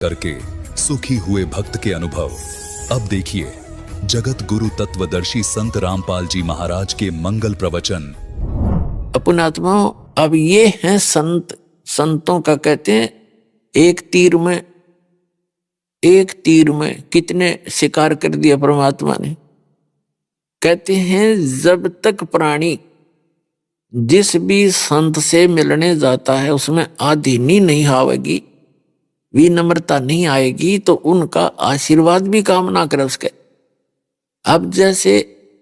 करके सुखी हुए भक्त के अनुभव। अब देखिए जगत गुरु तत्वदर्शी संत रामपाल जी महाराज के मंगल प्रवचन। अपन आत्माओं, अब ये हैं संत। संतों का कहते हैं एक तीर में कितने शिकार कर दिया परमात्मा ने। कहते हैं जब तक प्राणी जिस भी संत से मिलने जाता है उसमें आधीनी नहीं आवेगी, विनम्रता नहीं आएगी, तो उनका आशीर्वाद भी काम ना करे उसके। अब जैसे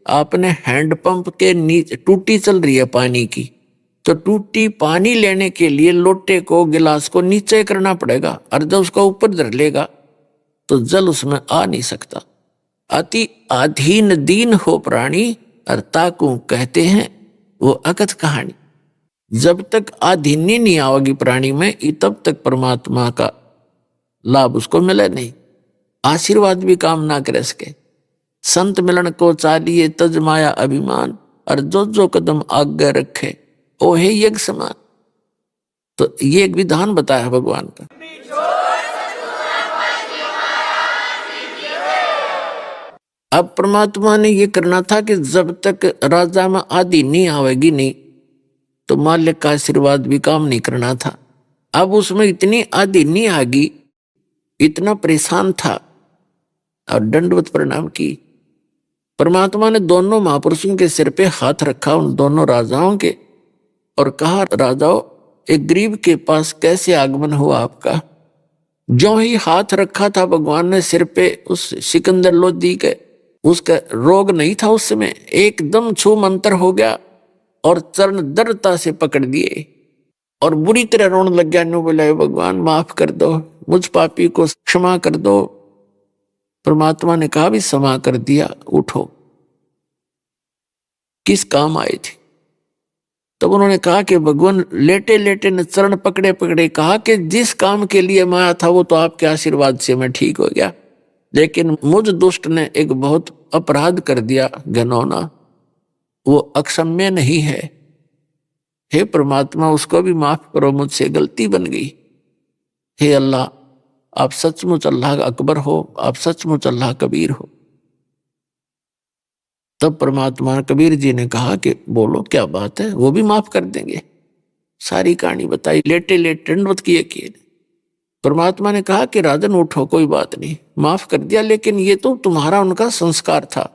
आपने हैंडपंप के नीचे टूटी चल रही है पानी की, तो टूटी पानी लेने के लिए लोटे को गिलास को नीचे करना पड़ेगा, और जब उसका ऊपर धर लेगा तो जल उसमें आ नहीं सकता। अति अधीन दीन हो प्राणी, और ताकू कहते हैं वो अकथ कहानी। जब तक आधीनी नहीं आवेगी प्राणी में, तब तक परमात्मा का लाभ उसको मिले नहीं, आशीर्वाद भी काम ना करे सके। संत मिलन को चालिए तज माया अभिमान, और जो कदम आगे रखे ओ है यज्ञ समान। तो ये एक विधान बताया भगवान का। अब परमात्मा ने ये करना था कि जब तक राजा में आदि नहीं आवेगी नहीं, तो मालिक का आशीर्वाद भी काम नहीं करना था। अब उसमें इतनी आदि नहीं आगी, इतना परेशान था, और दंडवत प्रणाम की। परमात्मा ने दोनों महापुरुषों के सिर पे हाथ रखा, उन दोनों राजाओं के, और कहा, राजाओं, एक गरीब के पास कैसे आगमन हुआ आपका। जो ही हाथ रखा था भगवान ने सिर पे उस सिकंदर लोधी के, उसका रोग नहीं था उस समय, एकदम छू मंतर हो गया और चरण दृढ़ता से पकड़ दिए और बुरी तरह रोने लग गया। नु बोला, भगवान माफ कर दो, मुझ पापी को क्षमा कर दो। परमात्मा ने कहा, भी क्षमा कर दिया, उठो, किस काम आए थे। तब उन्होंने कहा कि भगवान लेटे लेटे ने चरण पकड़े पकड़े कहा कि जिस काम के लिए मैं आया था वो तो आपके आशीर्वाद से मैं ठीक हो गया, लेकिन मुझ दुष्ट ने एक बहुत अपराध कर दिया घिनौना, वो अक्षम्य नहीं है। हे परमात्मा, उसको भी माफ करो, मुझसे गलती बन गई। हे अल्लाह, आप सचमुच अल्लाह अकबर हो, आप सचमुच अल्लाह कबीर हो। तब परमात्मा कबीर जी ने कहा कि बोलो क्या बात है, वो भी माफ कर देंगे। सारी कहानी बताई, लेटे लेटे दंडवत किए। परमात्मा ने कहा कि राजन उठो, कोई बात नहीं, माफ कर दिया, लेकिन ये तो तुम्हारा उनका संस्कार था,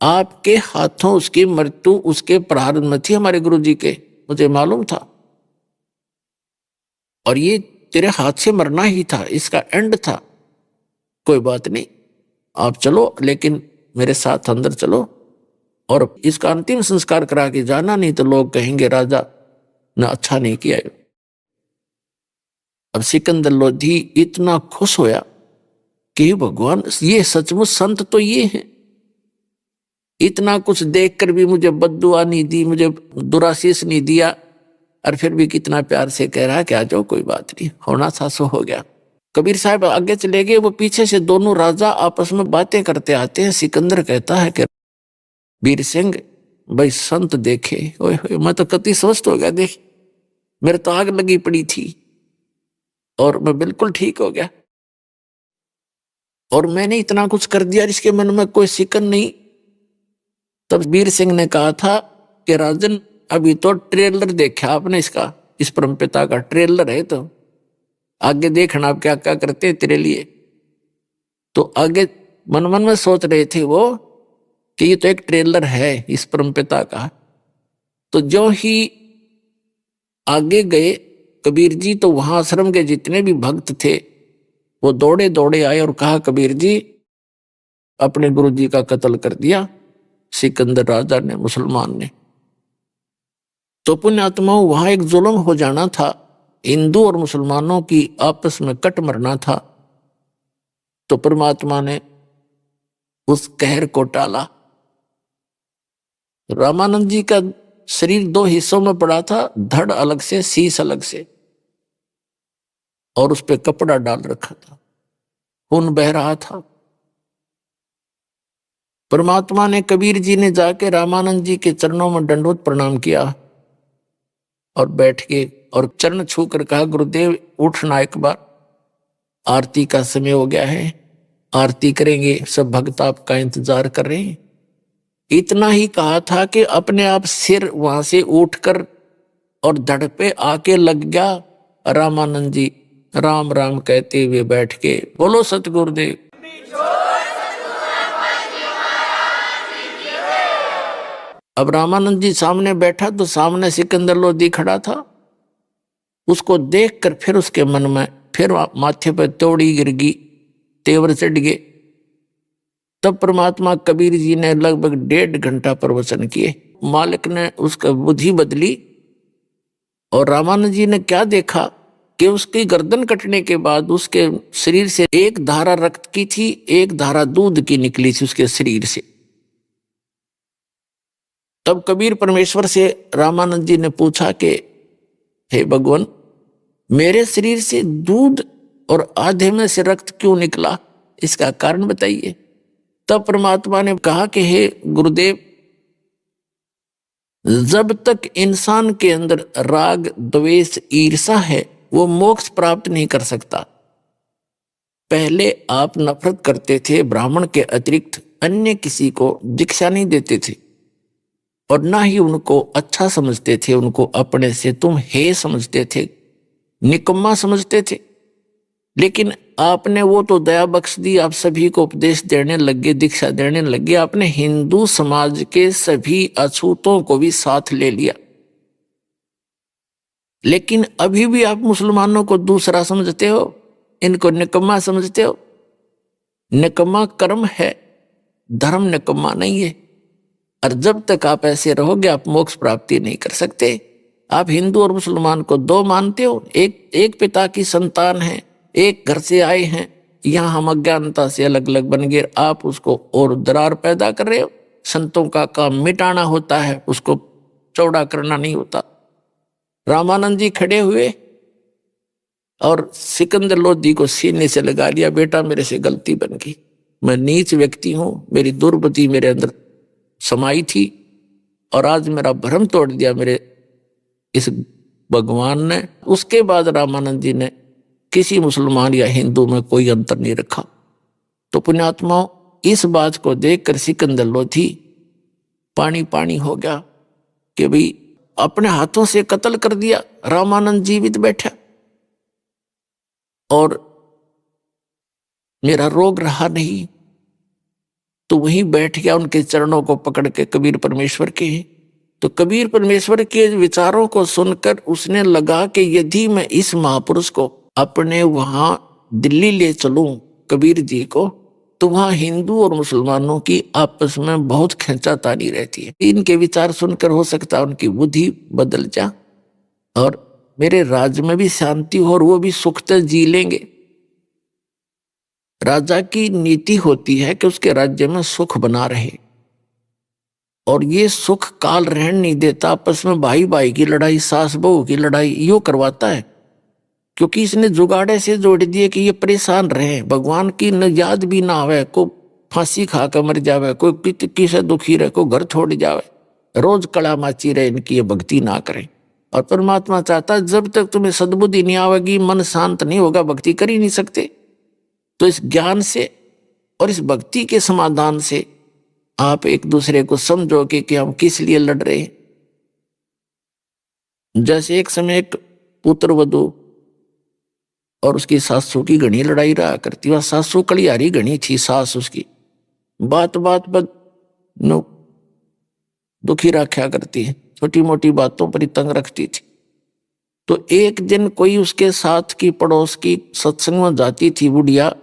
आपके हाथों उसकी मृत्यु उसके प्रारंभ में थी, हमारे गुरु जी के, मुझे मालूम था, और ये तेरे हाथ से मरना ही था, इसका एंड था। कोई बात नहीं, आप चलो, लेकिन मेरे साथ अंदर चलो और इसका अंतिम संस्कार करा के जाना, नहीं तो लोग कहेंगे राजा ने अच्छा नहीं किया। अब सिकंदर लोधी इतना खुश होया कि भगवान, ये सचमुच संत तो ये हैं, इतना कुछ देखकर भी मुझे बद्दुआ नहीं दी, मुझे दुराशीष नहीं दिया, और फिर भी कितना प्यार से कह रहा है कि आ जाओ, कोई बात नहीं, होना था सो हो गया। कबीर साहब आगे चले गए, वो पीछे से दोनों राजा आपस में बातें करते आते हैं। सिकंदर कहता है कि वीर सिंह भाई, संत देखे, ओए मैं तो कति स्वस्थ हो गया, देख मेरे तो आग लगी पड़ी थी और मैं बिल्कुल ठीक हो गया, और मैंने इतना कुछ कर दिया जिसके मन में कोई सिकन नहीं। तब वीर सिंह ने कहा था कि राजन, अभी तो ट्रेलर देखा आपने इसका, इस परमपिता का ट्रेलर है, तो आगे देखना आप क्या क्या करते हैं तेरे लिए। तो आगे मन मन में सोच रहे थे वो कि ये तो एक ट्रेलर है इस परमपिता का। तो जो ही आगे गए कबीर जी, तो वहां आश्रम के जितने भी भक्त थे वो दौड़े दौड़े आए और कहा, कबीर जी, अपने गुरु जी का कत्ल कर दिया सिकंदर राजा ने, मुसलमान ने। तो पुण्यात्माओं, वहां एक जुल्म हो जाना था, हिंदू और मुसलमानों की आपस में कट मरना था। तो परमात्मा ने उस कहर को टाला। रामानंद जी का शरीर दो हिस्सों में पड़ा था, धड़ अलग से, शीश अलग से, और उस पे कपड़ा डाल रखा था, खून बह रहा था। परमात्मा ने, कबीर जी ने जाके रामानंद जी के चरणों में दंडवत प्रणाम किया और बैठ के और चरण छू कर कहा, गुरुदेव उठना एक बार। आरती का समय हो गया है, आरती करेंगे, सब भक्त आपका इंतजार कर रहे हैं। इतना ही कहा था कि अपने आप सिर वहां से उठकर और धड़ पे आके लग गया। रामानंद जी राम राम कहते हुए बैठ के बोलो सतगुरुदेव। अब रामानंद जी सामने बैठा तो सामने सिकंदर लोधी खड़ा था। उसको देखकर फिर उसके मन में फिर माथे पर तोड़ी गिर गई, तेवर चढ़ गए। तब परमात्मा कबीर जी ने लगभग 1.5 घंटा प्रवचन किए। मालिक ने उसका बुद्धि बदली और रामानंद जी ने क्या देखा कि उसकी गर्दन कटने के बाद उसके शरीर से एक धारा रक्त की थी, एक धारा दूध की निकली थी उसके शरीर से। तब कबीर परमेश्वर से रामानंद जी ने पूछा कि हे भगवान, मेरे शरीर से दूध और आधे में से रक्त क्यों निकला, इसका कारण बताइए। तब परमात्मा ने कहा कि हे गुरुदेव, जब तक इंसान के अंदर राग द्वेष ईर्षा है वो मोक्ष प्राप्त नहीं कर सकता। पहले आप नफरत करते थे, ब्राह्मण के अतिरिक्त अन्य किसी को दीक्षा नहीं देते थे और ना ही उनको अच्छा समझते थे, उनको अपने से तुम हे समझते थे, निकम्मा समझते थे। लेकिन आपने वो तो दया बख्श दी, आप सभी को उपदेश देने लगे, दीक्षा देने लगे। आपने हिंदू समाज के सभी अछूतों को भी साथ ले लिया। लेकिन अभी भी आप मुसलमानों को दूसरा समझते हो, इनको निकम्मा समझते हो। निकम्मा कर्म है, धर्म निकम्मा नहीं है। और जब तक आप ऐसे रहोगे आप मोक्ष प्राप्ति नहीं कर सकते। आप हिंदू और मुसलमान को दो मानते हो, एक पिता की संतान है, एक घर से आए हैं, यहाँ हम अज्ञानता से अलग अलग बन गए, आप उसको और दरार पैदा कर रहे हो। संतों का काम मिटाना होता है, उसको चौड़ा करना नहीं होता। रामानंद जी खड़े हुए और सिकंदर लोधी को सीने से लगा लिया, बेटा मेरे से गलती बन गई, मैं नीच व्यक्ति हूं, मेरी दुर्बुद्धि मेरे अंदर समाई थी और आज मेरा भ्रम तोड़ दिया मेरे इस भगवान ने। उसके बाद रामानंद जी ने किसी मुसलमान या हिंदू में कोई अंतर नहीं रखा। तो पुण्यात्माओं, इस बात को देखकर सिकंदर लोधी पानी पानी हो गया कि भाई अपने हाथों से कत्ल कर दिया, रामानंद जीवित बैठा और मेरा रोग रहा नहीं। तो वहीं बैठ गया उनके चरणों को पकड़ के कबीर परमेश्वर के। तो कबीर परमेश्वर के विचारों को सुनकर उसने लगा कि यदि मैं इस महापुरुष को अपने वहां दिल्ली ले चलूं कबीर जी को, तो वहां हिंदू और मुसलमानों की आपस में बहुत खींचातानी रहती है। इनके विचार सुनकर हो सकता है उनकी बुद्धि बदल जा और मेरे राज्य में भी शांति हो और वो भी सुख से जी लेंगे। राजा की नीति होती है कि उसके राज्य में सुख बना रहे और ये सुख काल रहन नहीं देता। आपस में भाई भाई की लड़ाई, सास बहू की लड़ाई यो करवाता है, क्योंकि इसने जुगाड़े से जोड़ दिए कि ये परेशान रहे, भगवान की न याद भी ना आवे, को फांसी खा कर मर जावे, कोई किसे दुखी रहे, को घर छोड़ जावे, रोज कड़ा माची रहे, इनकी ये भक्ति ना करें। और परमात्मा चाहता है जब तक तुम्हें सद्बुद्धि नहीं आवेगी, मन शांत नहीं होगा, भक्ति कर ही नहीं सकते। तो इस ज्ञान से और इस भक्ति के समाधान से आप एक दूसरे को समझोगे कि हम किस लिए लड़ रहे हैं। जैसे एक समय एक पुत्र वधू और उसकी सासू की घनी लड़ाई रहा करती। वह सासू कलियारी घनी थी, सास उसकी बात बात पर नो दुखी रखा करती है, छोटी मोटी बातों पर ही तंग रखती थी। तो एक दिन कोई उसके साथ की पड़ोस की सत्संग में जाती थी बुढ़िया,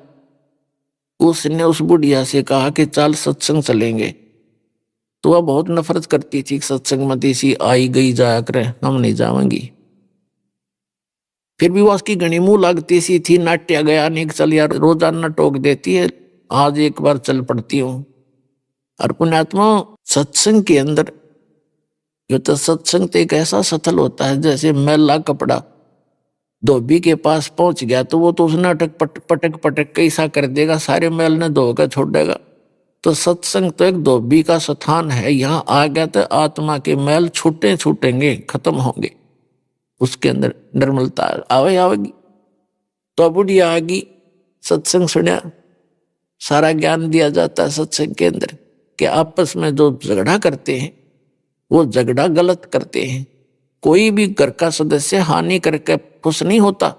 उसने उस बुढ़िया से कहा कि चल सत्संग चलेंगे। तो वह बहुत नफरत करती थी सत्संग में, देसी आई गई जाया करे, हम नहीं जाएंगी। फिर भी वह उसकी घनी मुंह लगती सी थी, नाट्या गया नहीं, चल यार रोजाना टोक देती है, आज एक बार चल पड़ती हूं। और पुण्यात्मा, सत्संग के अंदर जो तो सत्संग तो एक ऐसा सथल होता है जैसे मैला कपड़ा धोबी के पास पहुंच गया तो वो तो उसने अटक पटक पटक कैसा कर देगा, सारे मैल ने धोकर छोड़ देगा। तो सत्संग तो एक धोबी का स्थान है, यहाँ आ गया तो आत्मा के मैल छूटेंगे, खत्म होंगे, उसके अंदर निर्मलता आवेगी। तो बुढ़िया आ गई सत्संग सुना, सारा ज्ञान दिया जाता है सत्संग के अंदर कि आपस में जो झगड़ा करते हैं वो झगड़ा गलत करते हैं। कोई भी घर का सदस्य हानि करके खुश नहीं होता।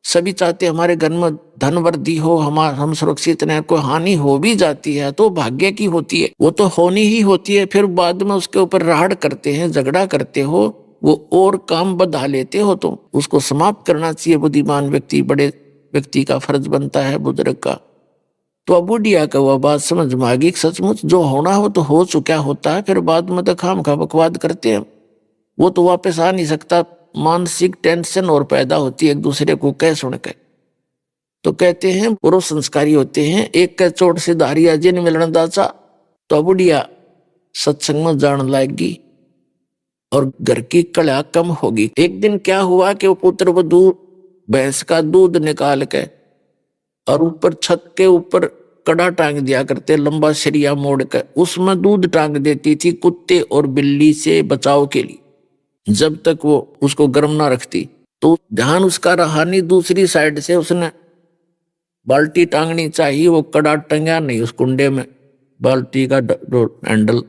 सभी चाहते हमारे घर में धन वृद्धि हो, हम सुरक्षित रहे। कोई हानि हो भी जाती है तो भाग्य की होती है, वो तो होनी ही होती है। फिर बाद में उसके ऊपर राड़ करते हैं, झगड़ा करते हो, वो और काम बढ़ा लेते हो, तो उसको समाप्त करना चाहिए। बुद्धिमान व्यक्ति, बड़े व्यक्ति का फर्ज बनता है, बुजुर्ग का। तो अब बुढ़िया का वह बात समझ में आ गई। सचमुच जो होना हो तो हो चुका होता है, फिर बाद में तो खामखा बकवाद करते हैं, वो तो वापस आ नहीं सकता। मानसिक टेंशन और पैदा होती है एक दूसरे को कह सुन के। तो कहते हैं पूर्व संस्कारी होते हैं, एक के चोट से धारिया जिन मिलन दाचा। तो बुढ़िया सत्संग में जान लाएगी और घर की कला कम होगी। एक दिन क्या हुआ कि वो पुत्र वधू भैंस का दूध निकाल के और ऊपर छत के ऊपर कड़ा टांग दिया करते, लंबा सरिया मोड़ कर उसमें दूध टांग देती थी कुत्ते और बिल्ली से बचाव के लिए, जब तक वो उसको गर्म ना रखती। तो ध्यान उसका रहा नहीं, दूसरी साइड से उसने बाल्टी टांगनी चाहिए, वो कड़ा टंगा नहीं उस कुंडे में, बाल्टी का हैंडल,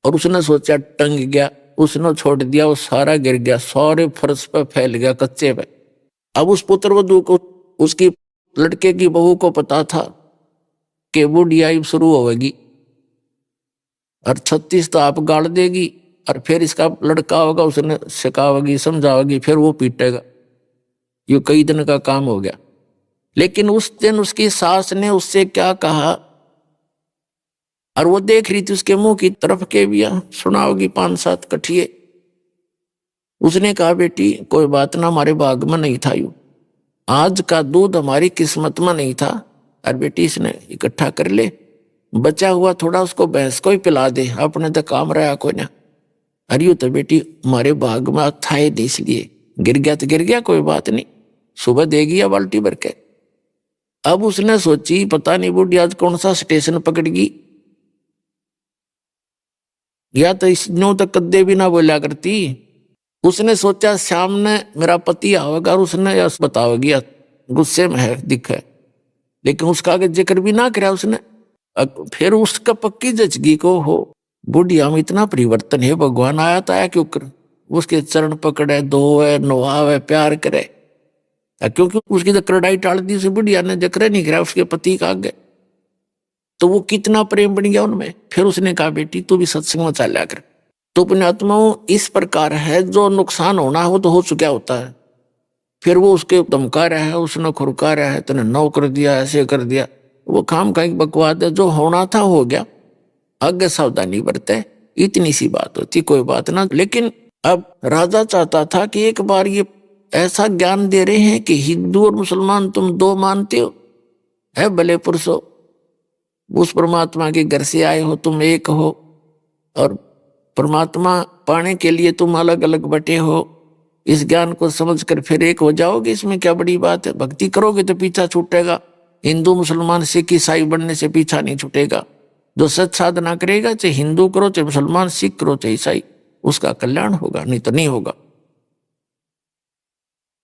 और उसने सोचा टंग गया, उसने छोड़ दिया, वो सारा गिर गया, सारे फर्श पे फैल गया, कच्चे पे। अब उस पुत्रवधू को, उसकी लड़के की बहू को पता था कि बुढ़िया शुरू होगी और 36 तो आप गाड़ देगी, और फिर इसका लड़का होगा, उसने सिखावेगी, समझावेगी, फिर वो पीटेगा। ये कई दिन का काम हो गया। लेकिन उस दिन उसकी सास ने उससे क्या कहा, और वो देख रही थी उसके मुंह की तरफ के भी, सुना होगी 5-7 कठिए। उसने कहा बेटी कोई बात ना, हमारे भाग में नहीं था, यूं आज का दूध हमारी किस्मत में नहीं था, और बेटी इसने इकट्ठा कर ले, बचा हुआ थोड़ा उसको भैंस को ही पिला दे, अपने तो काम रहा कोई ना। अरे यूं तो बेटी हमारे भाग में था ही, इसलिए गिर गया तो गिर गया, कोई बात नहीं, सुबह देगी या बाल्टी भर के। अब उसने सोची पता नहीं बूढ़ी आज कौन सा स्टेशन पकड़गी, या तो इसनो तो कद्दे भी ना बोला करती। उसने सोचा सामने मेरा पति आवेगा और उसने बतावेगी, गुस्से में है दिखा, लेकिन उसका आगे जिक्र भी ना करा उसने। फिर उसका पक्की जचगी को हो बुढ़िया में इतना परिवर्तन है, भगवान आया तो आया क्यों कर, उसके चरण पकड़े, धोए, नहावे, प्यार करे, क्योंकि उसकी तो करड़ाई टाल दी उसे बुढ़िया ने, जिक्र नहीं करा उसके पति का आगे। तो वो कितना प्रेम बन गया उनमें। फिर उसने कहा बेटी तू भी सत्संग में चला कर। तो पुण्यात्माओं इस प्रकार है, जो नुकसान होना हो तो हो चुका होता है, फिर वो उसके धमका रहा है, उसने खुरका रहा है, तूने नौ कर दिया, ऐसे कर दिया, वो काम का एक बकवाद है। जो होना था हो गया, आगे सावधानी बरते, इतनी सी बात होती, कोई बात ना। लेकिन अब राजा चाहता था कि एक बार ये ऐसा ज्ञान दे रहे हैं कि हिंदू और मुसलमान तुम दो मानते हो, है भले पुरुषो, उस परमात्मा के घर से आए हो, तुम एक हो, और परमात्मा पाने के लिए तुम अलग अलग बटे हो। इस ज्ञान को समझकर फिर एक हो जाओगे, इसमें क्या बड़ी बात है। भक्ति करोगे तो पीछा छूटेगा, हिंदू मुसलमान सिख ईसाई बनने से पीछा नहीं छूटेगा। जो सच साधना करेगा, चाहे हिंदू करो, चाहे मुसलमान, सिख करो, चाहे ईसाई, उसका कल्याण होगा, नहीं तो नहीं होगा।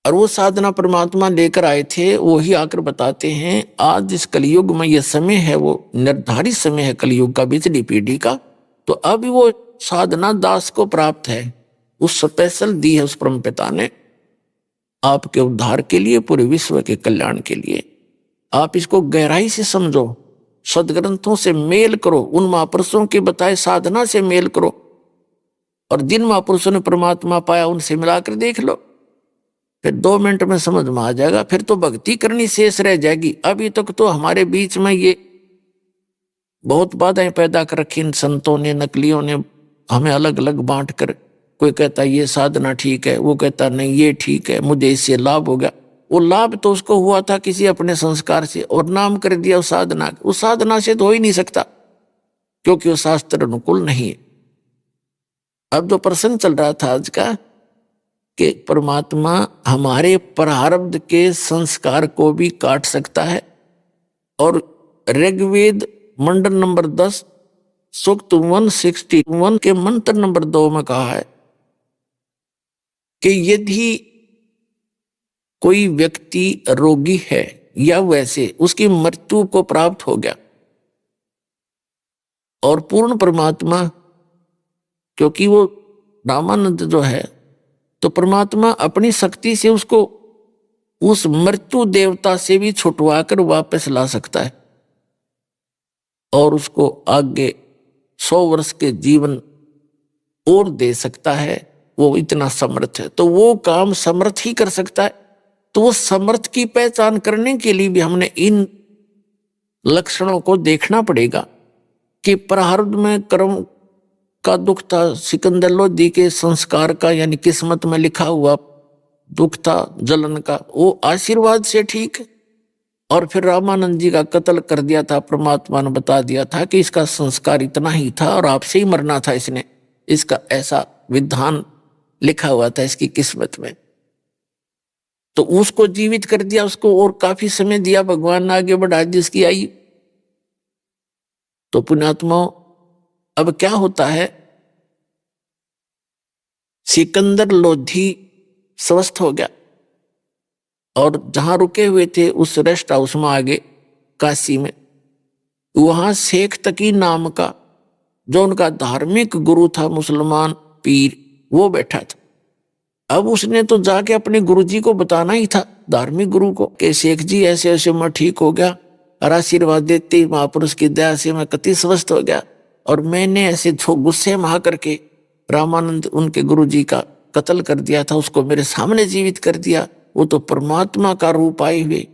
और वो साधना परमात्मा लेकर आए थे, वो ही आकर बताते हैं आज इस कलयुग में ये समय है, वो निर्धारित समय है कलयुग का, पिछली पीढ़ी का। तो अब वो साधना दास को प्राप्त है, उस स्पेशल दी है उस परम पिता ने आपके उद्धार के लिए, पूरे विश्व के कल्याण के लिए। आप इसको गहराई से समझो, सदग्रंथों से मेल करो, उन महापुरुषों के बताए साधना से मेल करो, और जिन महापुरुषों ने परमात्मा पाया उनसे मिलाकर देख लो, फिर 2 मिनट में समझ में आ जाएगा। फिर तो भक्ति करनी शेष रह जाएगी। अभी तक तो हमारे बीच में ये बहुत बाधाएं पैदा कर रखी इन संतों ने, नकलियों ने, हमें अलग अलग बांट कर। कोई कहता ये साधना ठीक है, वो कहता नहीं ये ठीक है, मुझे इससे लाभ हो गया। वो लाभ तो उसको हुआ था किसी अपने संस्कार से, और नाम कर दिया उस साधना। उस साधना से तो हो ही नहीं सकता, क्योंकि वो शास्त्र अनुकूल नहीं है। अब जो प्रश्न चल रहा था आज का कि परमात्मा हमारे प्रारब्ध के संस्कार को भी काट सकता है, और ऋग्वेद मंडल नंबर 10 सूक्त 161 के मंत्र नंबर 2 में कहा है कि यदि कोई व्यक्ति रोगी है, या वैसे उसकी मृत्यु को प्राप्त हो गया। और पूर्ण परमात्मा, क्योंकि वो रामानंद जो है, तो परमात्मा अपनी शक्ति से उसको उस मृत्यु देवता से भी छुटवा कर वापस ला सकता है और उसको आगे 100 वर्ष के जीवन और दे सकता है। वो इतना समर्थ है, तो वो काम समर्थ ही कर सकता है। तो वो समर्थ की पहचान करने के लिए भी हमने इन लक्षणों को देखना पड़ेगा कि प्रारब्ध में कर्म का दुख था, सिकंदर लोधी के संस्कार का यानी किस्मत में लिखा हुआ दुख था जलन का, वो आशीर्वाद से ठीक है। और फिर रामानंद जी का कत्ल कर दिया था, परमात्मा ने बता दिया था कि इसका संस्कार इतना ही था और आपसे ही मरना था, इसने इसका ऐसा विधान लिखा हुआ था इसकी किस्मत में। तो उसको जीवित कर दिया, उसको और काफी समय दिया, भगवान ने आगे बढ़ा जिसकी आई। तो पुण्यात्माओं, अब क्या होता है, सिकंदर लोधी स्वस्थ हो गया और जहां रुके हुए थे उस रेस्ट हाउस में आगे काशी में, वहां शेख तकी नाम का जो उनका धार्मिक गुरु था, मुसलमान पीर, वो बैठा था। अब उसने तो जाके अपने गुरुजी को बताना ही था, धार्मिक गुरु को, कि शेख जी ऐसे ऐसे मैं ठीक हो गया और आशीर्वाद देते महापुरुष की दया से मैं कति स्वस्थ हो गया, और मैंने ऐसे गुस्से में आ करके रामानंद उनके गुरुजी का कत्ल कर दिया था, उसको मेरे सामने जीवित कर दिया, वो तो परमात्मा का रूप आए हुए।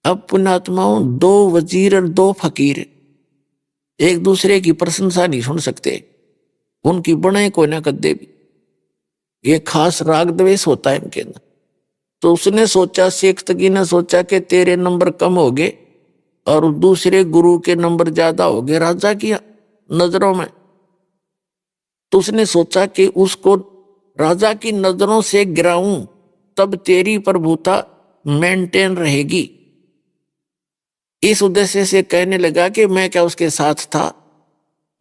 अब पुण्यात्माओं, 2 वजीर और 2 फकीर एक दूसरे की प्रशंसा नहीं सुन सकते, उनकी बने कोई ना कदे भी, ये खास राग द्वेष होता है इनके अंदर। तो उसने सोचा, शेख तकी ने सोचा कि तेरे नंबर कम हो गए और दूसरे गुरु के नंबर ज्यादा हो गए राजा की नजरों में। तो उसने सोचा कि उसको राजा की नजरों से गिराऊं, तब तेरी प्रभुता मेंटेन रहेगी। इस उद्देश्य से कहने लगा कि मैं क्या उसके साथ था,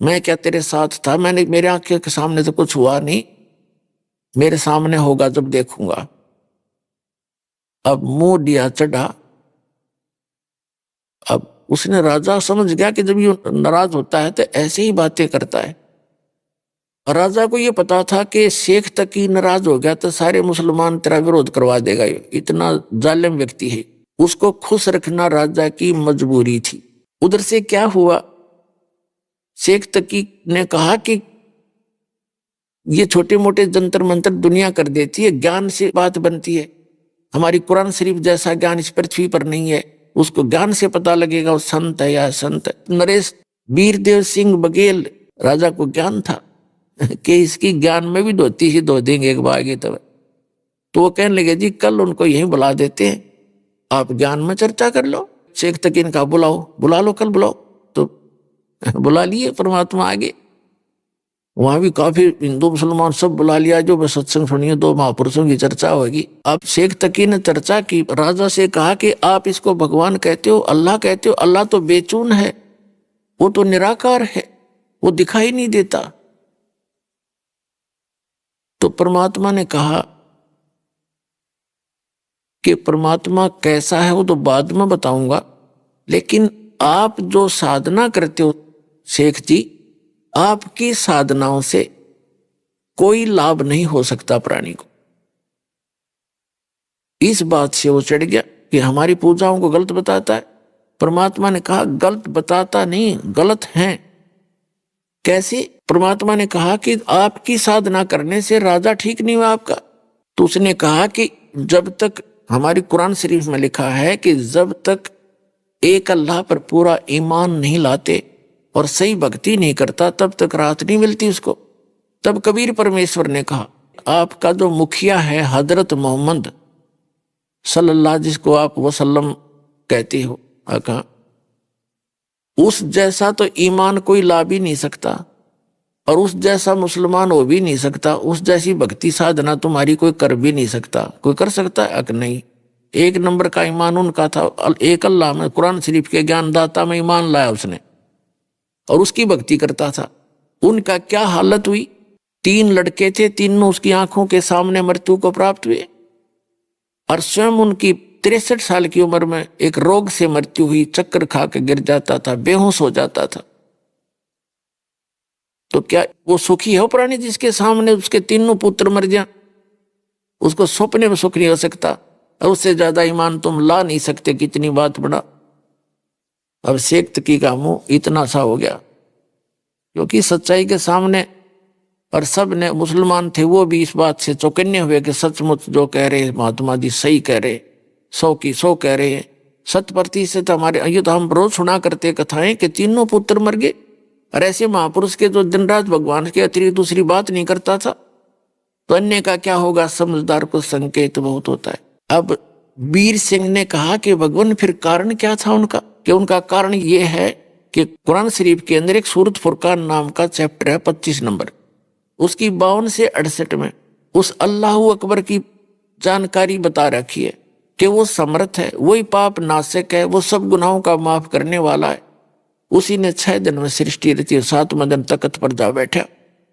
मैं क्या तेरे साथ था, मैंने, मेरे आंखों के सामने तो कुछ हुआ नहीं, मेरे सामने होगा जब देखूंगा। अब मुंह दिया चढ़ा। अब उसने, राजा समझ गया कि जब ये नाराज होता है तो ऐसे ही बातें करता है। राजा को ये पता था कि शेख तकी नाराज हो गया तो सारे मुसलमान तेरा विरोध करवा देगा, इतना जालिम व्यक्ति है। उसको खुश रखना राजा की मजबूरी थी। उधर से क्या हुआ, शेख तकी ने कहा कि ये छोटे मोटे जंतर मंतर दुनिया कर देती है, ज्ञान से बात बनती है। हमारी कुरान शरीफ जैसा ज्ञान इस पृथ्वी पर नहीं है, उसको ज्ञान से पता लगेगा वो संत है या संत। नरेश वीरदेव सिंह बघेल राजा को ज्ञान था कि इसकी ज्ञान में भी धोती ही धो देंगे एक बार आगे तब। तो वो कहने लगे, जी कल उनको यहीं बुला देते हैं, आप ज्ञान में चर्चा कर लो। शेख तकीन का बुलाओ, बुला लो, कल बुलाओ। तो बुला लिए परमात्मा आगे। वहां भी काफी हिंदू मुसलमान सब बुला लिया, जो मैं सत्संग सुनिए, 2 महापुरुषों की चर्चा होगी। अब शेख तकी ने चर्चा की, राजा से कहा कि आप इसको भगवान कहते हो, अल्लाह कहते हो, अल्लाह तो बेचून है, वो तो निराकार है, वो दिखाई नहीं देता। तो परमात्मा ने कहा कि परमात्मा कैसा है वो तो बाद में बताऊंगा, लेकिन आप जो साधना करते हो शेख जी, आपकी साधनाओं से कोई लाभ नहीं हो सकता प्राणी को। इस बात से वो चढ़ गया कि हमारी पूजाओं को गलत बताता है। परमात्मा ने कहा, गलत बताता नहीं, गलत है। कैसे? परमात्मा ने कहा कि आपकी साधना करने से राजा ठीक नहीं हुआ आपका। तो उसने कहा कि जब तक, हमारी कुरान शरीफ में लिखा है कि जब तक एक अल्लाह पर पूरा ईमान नहीं लाते और सही भक्ति नहीं करता, तब तक राहत नहीं मिलती उसको। तब कबीर परमेश्वर ने कहा, आपका जो मुखिया है हजरत मोहम्मद सल्लल्लाहु, जिसको आप वसल्लम कहते हो, कहा उस जैसा तो ईमान कोई ला भी नहीं सकता और उस जैसा मुसलमान हो भी नहीं सकता, उस जैसी भक्ति साधना तुम्हारी कोई कर भी नहीं सकता। कोई कर सकता है? नहीं। 1 नंबर का ईमान उनका था, एक अल्लाह में, कुरान शरीफ के ज्ञानदाता में ईमान लाया उसने और उसकी भक्ति करता था। उनका क्या हालत हुई? 3 लड़के थे, तीनों उसकी आंखों के सामने मृत्यु को प्राप्त हुए और स्वयं उनकी 63 साल की उम्र में एक रोग से मृत्यु हुई, चक्कर खा के गिर जाता था, बेहोश हो जाता था। तो क्या वो सुखी है वो प्राणी जिसके सामने उसके तीनों पुत्र मर जाए? उसको सपने में सुख नहीं हो सकता। और उससे ज्यादा ईमान तुम ला नहीं सकते। कितनी बात बड़ा। अब शेख तकी का मुंह इतना सा हो गया, क्योंकि सच्चाई के सामने, और सब ने मुसलमान थे वो भी इस बात से चौकन्ने हुए कि सचमुच जो कह रहे महात्मा जी सही कह रहे, 100 की 100 कह रहे हैं। 100% हमारे, ये तो हम रोज सुना करते कथाएं कि तीनों पुत्र मर गए। और ऐसे महापुरुष के जो दिन रात भगवान के अतिरिक्त दूसरी बात नहीं करता था, तो अन्य का क्या होगा? समझदार को संकेत बहुत होता है। अब वीर सिंह ने कहा कि भगवान फिर कारण क्या था उनका? कि उनका कारण ये है कि कुरान शरीफ के अंदर एक सूरत फुरकान नाम का चैप्टर है, 25 नंबर, उसकी 52 से 68 में उस अल्लाह अकबर की जानकारी बता रखी है कि वो समर्थ है, वही पाप नाशक है, वो सब गुनाहों का माफ करने वाला है। उसी ने 6 दिन में सृष्टि रची, 7वें दिन तख्त पर जा बैठा।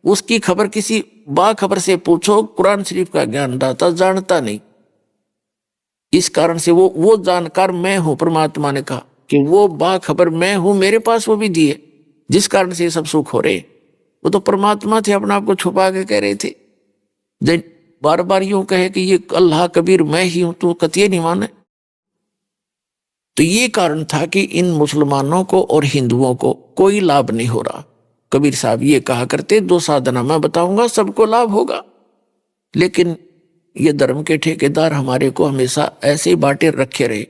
उसकी खबर किसी बाखबर से पूछो, कुरान शरीफ का ज्ञान दाता जानता नहीं। इस कारण से वो जानकार मैं हूं। परमात्मा ने कहा कि वो बाखबर मैं हूं, मेरे पास वो भी दिए, जिस कारण से ये सब सुख हो रहे। वो तो परमात्मा थे, अपने आप को छुपा के कह रहे थे। जब बार बार यूं कहे कि ये अल्लाह कबीर मैं ही हूं, तो कतिये नहीं माने। तो ये कारण था कि इन मुसलमानों को और हिंदुओं को कोई लाभ नहीं हो रहा। कबीर साहब ये कहा करते, 2 साधना मैं बताऊंगा, सबको लाभ होगा। लेकिन ये धर्म के ठेकेदार हमारे को हमेशा ऐसे ही बांटे रखे रहे।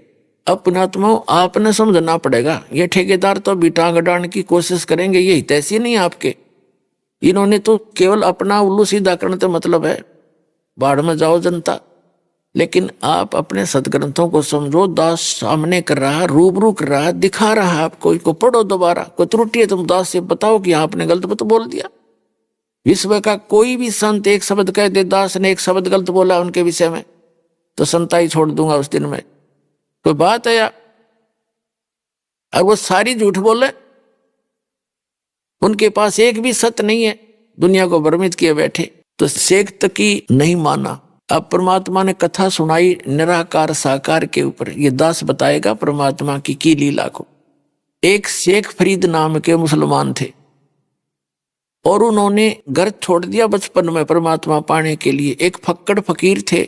अब पुणात्माओं, आपने समझना पड़ेगा, ये ठेकेदार तो अभी टांग अड़ाने की कोशिश करेंगे, ये हितैषी नहीं आपके। इन्होंने तो केवल अपना उल्लू सीधा करने का मतलब है, बाढ़ में जाओ जनता। लेकिन आप अपने सदग्रंथों को समझो, दास सामने कर रहा, रूबरू कर रहा, दिखा रहा आपको, इसको पढ़ो दोबारा। कोई त्रुटि है तुम दास से बताओ कि आपने गलत मत बोल दिया। विश्व का कोई भी संत एक शब्द कह दे, दास ने एक शब्द गलत बोला उनके विषय में, तो संताई छोड़ दूंगा उस दिन में। कोई बात है या? और वो सारी झूठ बोले, उनके पास एक भी सत्य नहीं है, दुनिया को भ्रमित किए बैठे। तो शेख तकी नहीं माना। अब परमात्मा ने कथा सुनाई निराकार साकार के ऊपर। ये दास बताएगा परमात्मा की लीला को। एक शेख फरीद नाम के मुसलमान थे, और उन्होंने घर छोड़ दिया बचपन में परमात्मा पाने के लिए। एक फक्कड़ फकीर थे,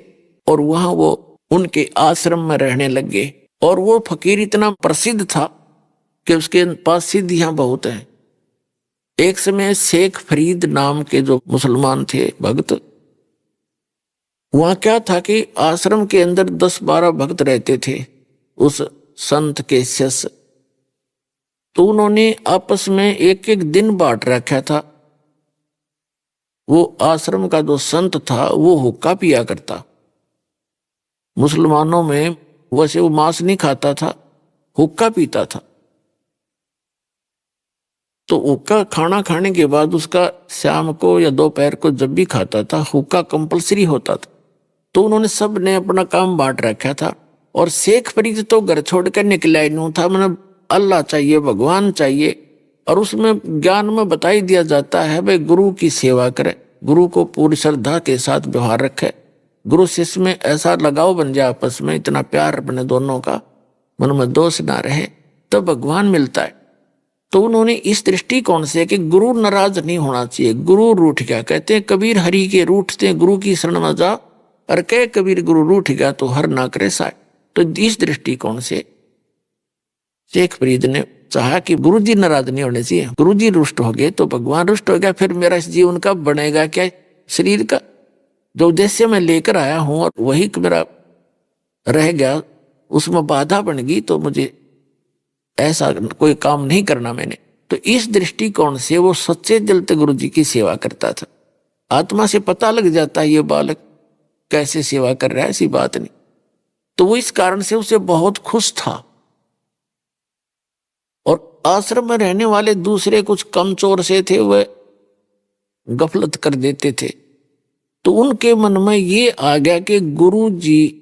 और वहां वो उनके आश्रम में रहने लगे। और वो फकीर इतना प्रसिद्ध था कि उसके पास सिद्धियां बहुत हैं। एक समय शेख फरीद नाम के जो मुसलमान थे भक्त, वहां क्या था कि आश्रम के अंदर 10-12 भक्त रहते थे उस संत के शिष्य। तो उन्होंने आपस में एक एक दिन बांट रखा था। वो आश्रम का जो संत था वो हुक्का पिया करता। मुसलमानों में वैसे वो मांस नहीं खाता था, हुक्का पीता था। तो हुक्का खाना खाने के बाद उसका शाम को या दोपहर को जब भी खाता था, हुक्का कंपलसरी होता था। तो उन्होंने सब ने अपना काम बांट रखा था। और शेख फरीद तो घर छोड़कर निकला ही नहीं था, मतलब अल्लाह चाहिए, भगवान चाहिए। और उसमें ज्ञान में बता ही दिया जाता है भाई गुरु की सेवा करे, गुरु को पूरी श्रद्धा के साथ व्यवहार रखे, गुरु शिष्य में ऐसा लगाव बन जाए, आपस में इतना प्यार बने दोनों का, मन में दोष ना रहे, तो भगवान मिलता है। तो उन्होंने इस दृष्टिकोण से कि गुरु नाराज नहीं होना चाहिए। गुरु रूठ गया, कहते हैं कबीर हरि के रूठते, गुरु की शरण में जा, और कह कबीर गुरु रूठ गया तो हर ना करे साय। तो इस दृष्टिकोण से शेख फरीद ने चाहा कि गुरुजी नाराज नहीं होने चाहिए। गुरुजी रुष्ट हो गए तो भगवान रुष्ट हो गया, फिर मेरा इस जीवन का बनेगा क्या? शरीर का जो उद्देश्य मैं लेकर आया हूं और वही मेरा रह गया, उसमें बाधा बन गई, तो मुझे ऐसा कोई काम नहीं करना मैंने। तो इस दृष्टिकोण से वो सच्चे दिल से गुरुजी की सेवा करता था। आत्मा से पता लग जाता है ये बालक कैसे सेवा कर रहा है, ऐसी बात नहीं। तो वो इस कारण से उसे बहुत खुश था। और आश्रम में रहने वाले दूसरे कुछ कमचोर से थे, वह गफलत कर देते थे। तो उनके मन में ये आ गया कि गुरु जी